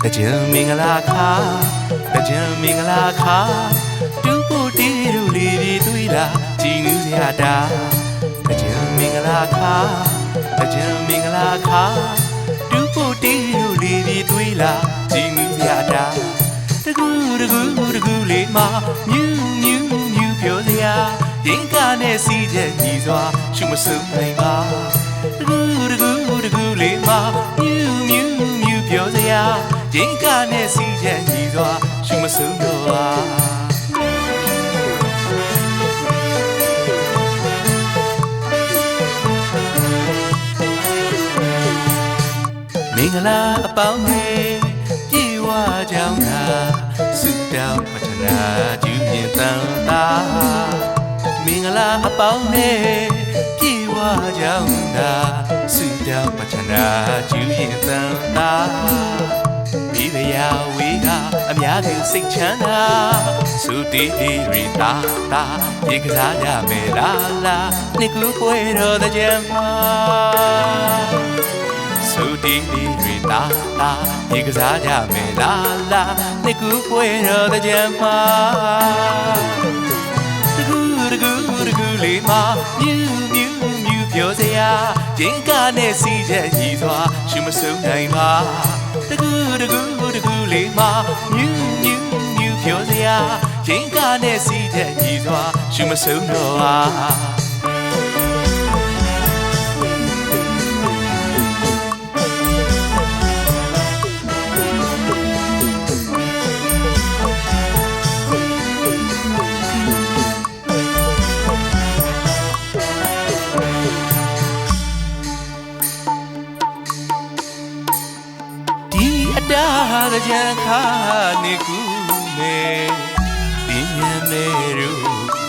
တကြံမင်္ဂလာခါတကြံမင်္ဂလာခါတူဖို့တီးရူလေးတွေတွေ့လာကြည်နူးစရာတာတကြံမင်္ဂလာခါတကြံမင်္ဂလာခါတူဖို့တီးရူလေးတွေတွေ့လာကြည်နူးစရာတာတကူတကူတကူလေးမှာမြူးမြူးမြူးပြောစရာရင်ကနဲ့စီးချက်ညီစွာရှုမစုံနိုင်ပါတကူတကူတကူလေးမှာမြူးမြူးမြူးပြောစရာရင်ကနဲ့စီးချက်ညီစွာရှုမစုံတော့ပါမင်္ဂလာအပေါင်းနဲ့ပြေဝကြောင်းသာဆုတောင်းပတနာကျူးမြင့်တန်တာမင်္ဂလာအပေါင်းနဲ့ပြေဝကြောင်းသာဆုတောင်းပတနာကျူးမြင့်တန်တာမိဖုရားဝေကအများကြီးစိတ်ချမ်းသာသုတိရိတာတာပြေကစားရမယ်လားနှစ်ခုပွဲတော်တဲ့ကြမ်းမှာသုတိရိတာတာပြေကစားကြမယ်လားနှစ်ခုပွဲတော်တဲ့ကြမ်းမှာတကူတကူတကူလေးမှာမြူးမြူးမြူးပြောစရာရင်ကနဲ့စီးချက်ညီစွာရှုမစုံနိုင်ပါတကူတကူတကူလေးမှာမြူးမြူးမြူးပြောစရာရင်ကနဲ့စီးချက်ညီစွာရှုမစုံတော့ပါတာကြံခါနေကူမေပြင်းရမေရူ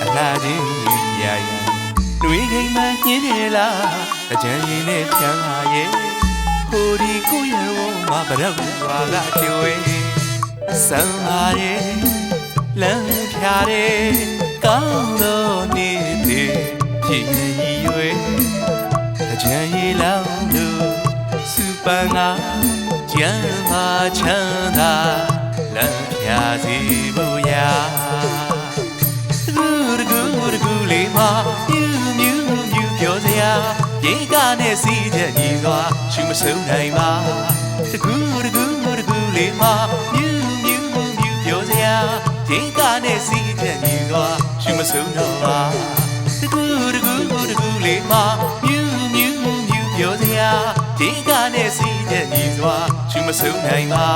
အလားချင်းညာရတွေးခိမ်မှညင်းနေလားအကြံရည်နဲ့ချမ်းသာရဲ့ဟိုဒီကိုရဝမဘရောက်ဝါကကျွေးစံပါရဲ့လမ်းဖြာတဲ့ကောင်းလို့နေတဲ့ဖြစ်ရည်ရွယ်အကြံရည်လောင်းလို့စူပန်ကကျမ်းမာချမ်းသာလမ်းပြစီဖို့ရာတကူတကူတကူလေးမှာမြူးမြူးမြူးပြောစရာရင်ကနဲ့စီးချက်ညီစွာရှုမစုံနိုင်ပါတကူတကူတကူလေးမှာမြူးမြူးမြူးပြောစရာရင်ကနဲ့စီးချက်ညီစွာရှုမစုံတော့ပါတကူတကူတကူလေးမှာမြူးမြူးမြူးပြောစရာရင်ကနဲ့စီးချက်ညီစွာရှုမစုံနိုင်ပါ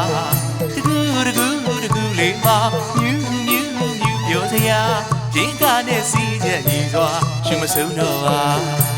တကူတကူတကူလေးမှာမြူးမြူးမြူးပြောစရာရင်ကနဲ့စီးချက်ညီစွာရှုမစုံတော့ပါ